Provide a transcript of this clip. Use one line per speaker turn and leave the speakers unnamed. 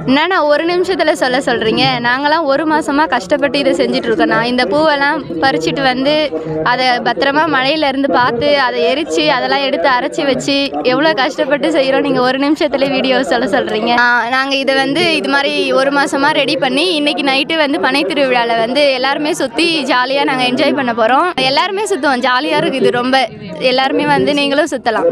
என்னண்ணா ஒரு நிமிஷத்தில் சொல்கிறீங்க? நாங்களாம் ஒரு மாதமாக கஷ்டப்பட்டு இதை செஞ்சிட்ருக்கோண்ணா. இந்த பூவெல்லாம் பறிச்சுட்டு வந்து அதை பத்திரமா மழையிலேருந்து பார்த்து அதை எரித்து அதெல்லாம் எடுத்து அரைச்சி வச்சு எவ்வளோ கஷ்டப்பட்டு செய்கிறோம். நீங்கள் ஒரு நிமிஷத்துல வீடியோ சொல்கிறீங்க. நாங்கள் இதை வந்து இது மாதிரி ஒரு மாதமாக ரெடி பண்ணி இன்றைக்கி நைட்டு வந்து பனை திருவிழாவில் வந்து எல்லாருமே சுற்றி ஜாலியாக நாங்கள் என்ஜாய் பண்ண போகிறோம். எல்லாருமே சுற்றுவோம், ஜாலியாக இருக்குது இது ரொம்ப. எல்லாருமே வந்து நீங்களும் சுற்றலாம்.